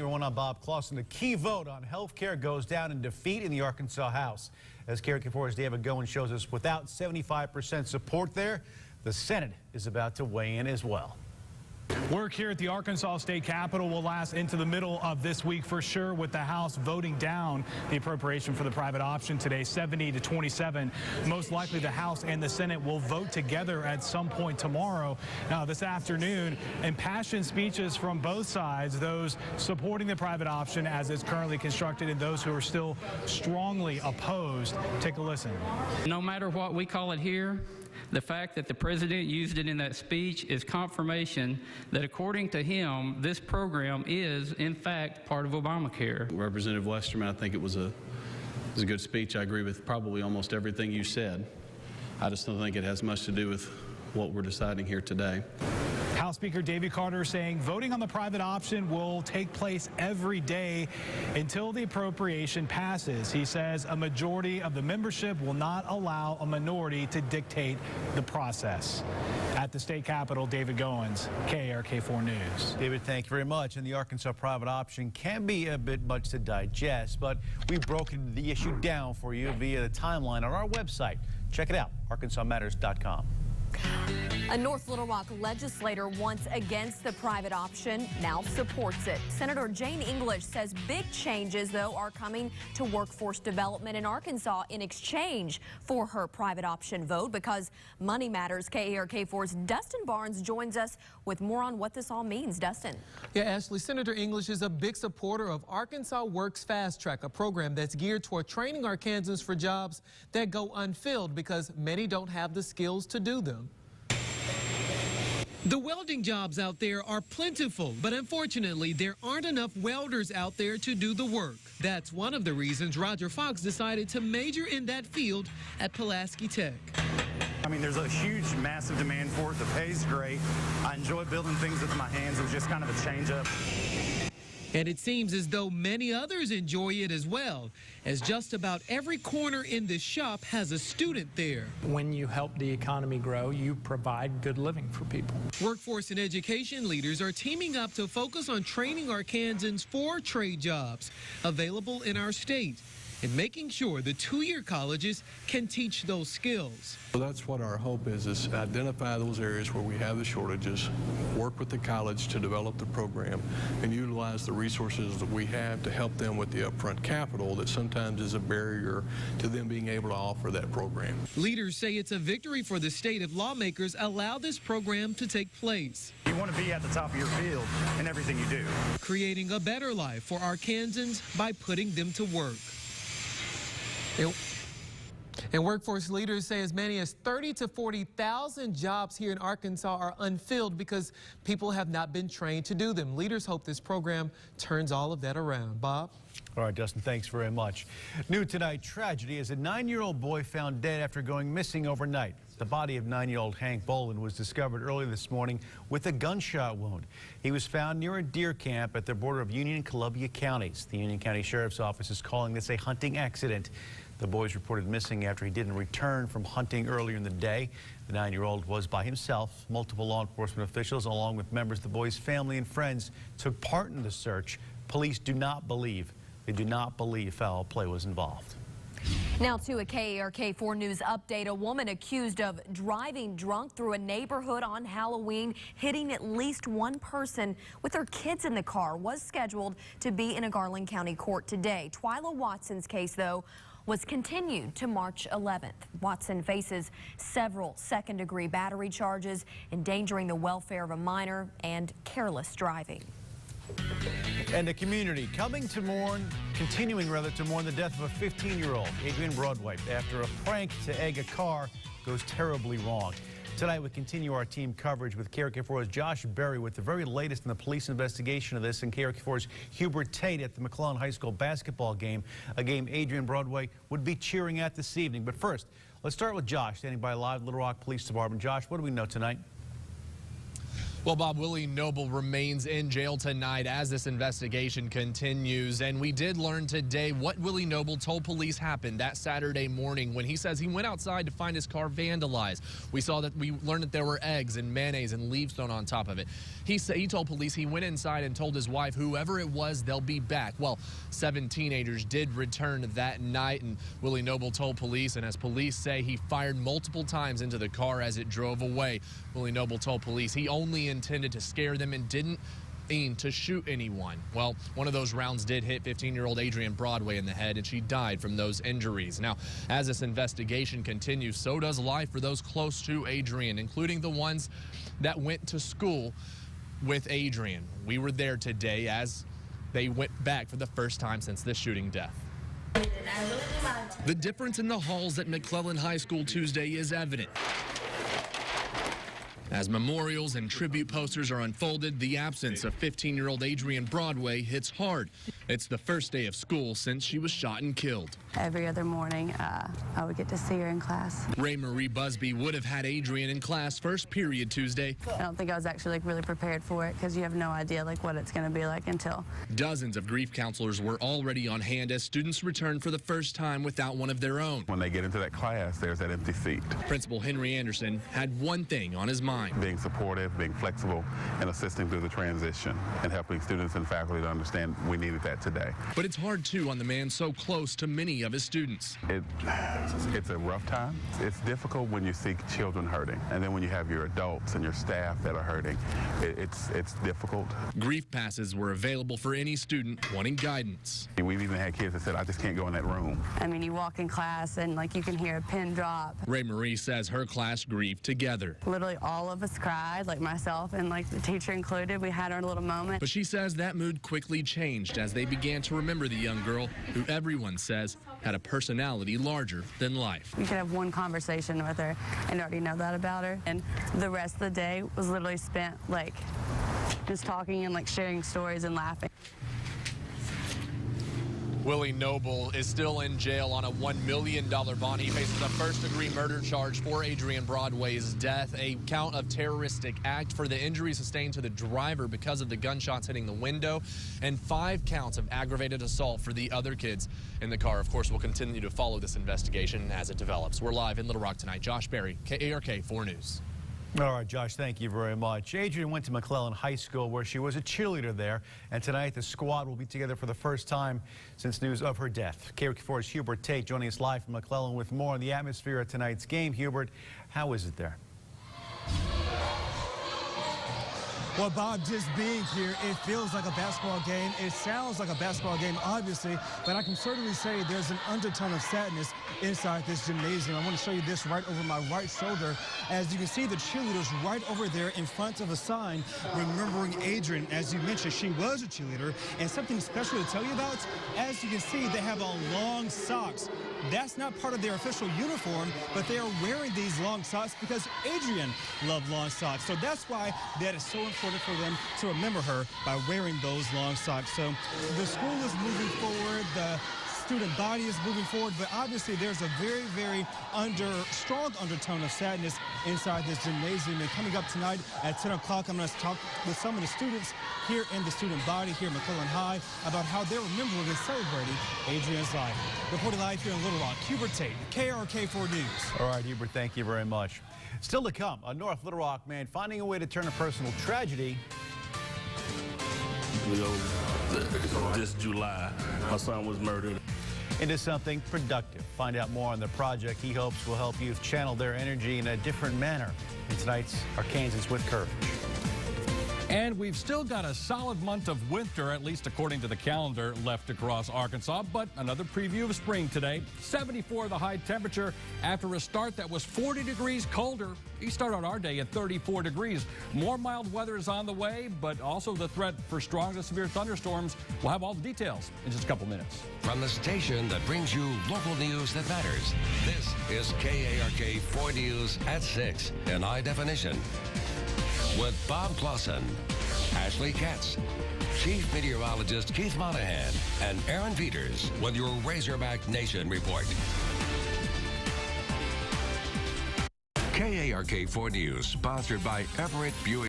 You're one on Bob Clausen. The key vote on health care goes down in defeat in the Arkansas House. As KRK4's David Goins shows us, without 75% support there, the Senate is about to weigh in as well. Work here at the Arkansas State Capitol will last into the middle of this week for sure, with the House voting down the appropriation for the private option today, 70-27. Most likely the House and the Senate will vote together at some point tomorrow. Now, this afternoon, impassioned speeches from both sides, those supporting the private option as it's currently constructed and those who are still strongly opposed. Take a listen. No matter what we call it here, the fact that the president used it in that speech is confirmation that, according to him, this program is, in fact, part of Obamacare. Representative Westerman, I think it was a good speech. I agree with probably almost everything you said. I just don't think it has much to do with what we're deciding here today. House Speaker David Carter saying voting on the private option will take place every day until the appropriation passes. He says a majority of the membership will not allow a minority to dictate the process. At the state capitol, David Goins, KRK4 News. David, thank you very much. And the Arkansas private option can be a bit much to digest, but we've broken the issue down for you via the timeline on our website. Check it out, arkansasmatters.com. A North Little Rock legislator once against the private option now supports it. Senator Jane English says big changes, though, are coming to workforce development in Arkansas in exchange for her private option vote. Because money matters, KARK4's Dustin Barnes joins us with more on what this all means. Dustin. Yeah, Ashley, Senator English is a big supporter of Arkansas Works Fast Track, a program that's geared toward training Arkansans for jobs that go unfilled because many don't have the skills to do them. The welding jobs out there are plentiful, but unfortunately, there aren't enough welders out there to do the work. That's one of the reasons Roger Fox decided to major in that field at Pulaski Tech. I mean, there's a huge, massive demand for it. The pay's great. I enjoy building things with my hands. It was just kind of a change-up. And it seems as though many others enjoy it as well, as just about every corner in this shop has a student there. When you help the economy grow, you provide good living for people. Workforce and education leaders are teaming up to focus on training Arkansans for trade jobs available in our state and making sure the two-year colleges can teach those skills. So that's what our hope is identify those areas where we have the shortages, work with the college to develop the program, and utilize the resources that we have to help them with the upfront capital that sometimes is a barrier to them being able to offer that program. Leaders say it's a victory for the state if lawmakers allow this program to take place. You want to be at the top of your field in everything you do. Creating a better life for Arkansans by putting them to work. And workforce leaders say as many as 30,000 to 40,000 jobs here in Arkansas are unfilled because people have not been trained to do them. Leaders hope this program turns all of that around. Bob? All right, Dustin, thanks very much. New tonight, tragedy as a 9-year-old boy found dead after going missing overnight. The body of 9-year-old Hank Boland was discovered early this morning with a gunshot wound. He was found near a deer camp at the border of Union and Columbia counties. The Union County Sheriff's Office is calling this a hunting accident. The boy is reported missing after he didn't return from hunting earlier in the day. The 9-year-old was by himself. Multiple law enforcement officials, along with members of the boy's family and friends, took part in the search. Police do not believe foul play was involved. Now to a KARK4 News update. A woman accused of driving drunk through a neighborhood on Halloween, hitting at least one person with her kids in the car, was scheduled to be in a Garland County court today. Twyla Watson's case, though, was continued to March 11th. Watson faces several second-degree battery charges, endangering the welfare of a minor, and careless driving. And the community continuing to mourn the death of a 15-year-old, Adrian Broadway, after a prank to egg a car goes terribly wrong. Tonight, we continue our team coverage with KRK4's Josh Berry with the very latest in the police investigation of this, and KRK4's Hubert Tate at the McClellan High School basketball game, a game Adrian Broadway would be cheering at this evening. But first, let's start with Josh, standing by live, Little Rock Police Department. Josh, what do we know tonight? Well, Bob, Willie Noble remains in jail tonight as this investigation continues. And we did learn today what Willie Noble told police happened that Saturday morning when he says he went outside to find his car vandalized. We learned that there were eggs and mayonnaise and leaves thrown on top of it. He told police he went inside and told his wife, whoever it was, they'll be back. Well, 7 teenagers did return that night, and Willie Noble told police, and as police say, he fired multiple times into the car as it drove away. Willie Noble told police he only intended to scare them and didn't aim to shoot anyone. Well, one of those rounds did hit 15-year-old Adrian Broadway in the head, and she died from those injuries. Now, as this investigation continues, so does life for those close to Adrian, including the ones that went to school with Adrian. We were there today as they went back for the first time since this shooting death. The difference in the halls at McClellan High School Tuesday is evident. As memorials and tribute posters are unfolded, the absence of 15-year-old Adrian Broadway hits hard. It's the first day of school since she was shot and killed. Every other morning, I would get to see her in class. Ray Marie Busby would have had Adrian in class first period Tuesday. I don't think I was actually really prepared for it because you have no idea what it's going to be like until. Dozens of grief counselors were already on hand as students returned for the first time without one of their own. When they get into that class, there's that empty seat. Principal Henry Anderson had one thing on his mind. Being supportive, being flexible, and assisting through the transition and helping students and faculty to understand we needed that today. But it's hard, too, on the man so close to many of his students. It's a rough time. It's difficult when you see children hurting, and then when you have your adults and your staff that are hurting, it's difficult. Grief passes were available for any student wanting guidance. We've even had kids that said, I just can't go in that room. I mean, you walk in class and you can hear a pin drop. Ray Marie says her class grieved together. Literally all of us cried, myself and the teacher included. We had our little moment. But she says that mood quickly changed as they began to remember the young girl who everyone says had a personality larger than life. You could have one conversation with her and already know that about her. And the rest of the day was literally spent just talking and sharing stories and laughing. Willie Noble is still in jail on a $1 million bond. He faces a first-degree murder charge for Adrian Broadway's death, a count of terroristic act for the injuries sustained to the driver because of the gunshots hitting the window, and 5 counts of aggravated assault for the other kids in the car. Of course, we'll continue to follow this investigation as it develops. We're live in Little Rock tonight. Josh Berry, KARK 4 News. All right, Josh, thank you very much. Adrian went to McClellan High School where she was a cheerleader there, and tonight the squad will be together for the first time since news of her death. KARK4's Hubert Tate joining us live from McClellan with more on the atmosphere at tonight's game. Hubert, how is it there? Well, Bob, just being here, it feels like a basketball game. It sounds like a basketball game, obviously, but I can certainly say there's an undertone of sadness inside this gymnasium. I want to show you this right over my right shoulder. As you can see, the cheerleaders right over there in front of a sign remembering Adrian. As you mentioned, she was a cheerleader, and something special to tell you about, as you can see, they have on long socks. That's not part of their official uniform, but they are wearing these long socks because Adrian loved long socks. So that's why that is so important for them to remember her by wearing those long socks. So the school is moving forward, the student body is moving forward, but obviously there's a very, very strong undertone of sadness inside this gymnasium. And coming up tonight at 10 o'clock, I'm going to talk with some of the students here in the student body here at McClellan High about how they're remembering and celebrating Adrian's life. Reporting live here in Little Rock, Hubert Tate, KARK4 News. All right, Hubert, thank you very much. Still to come, a North Little Rock man finding a way to turn a personal tragedy. This July, my son was murdered. Into something productive. Find out more on the project he hopes will help youth channel their energy in a different manner. In tonight's Arkansans with Courage. And we've still got a solid month of winter, at least according to the calendar, left across Arkansas. But another preview of spring today. 74 the high temperature after a start that was 40 degrees colder. We start out our day at 34 degrees. More mild weather is on the way, but also the threat for strong to severe thunderstorms. We'll have all the details in just a couple minutes. From the station that brings you local news that matters, this is KARK 4 News at 6 in high definition. With Bob Clausen, Ashley Katz, Chief Meteorologist Keith Monahan, and Aaron Peters with your Razorback Nation report. KARK 4 News, sponsored by Everett Buick.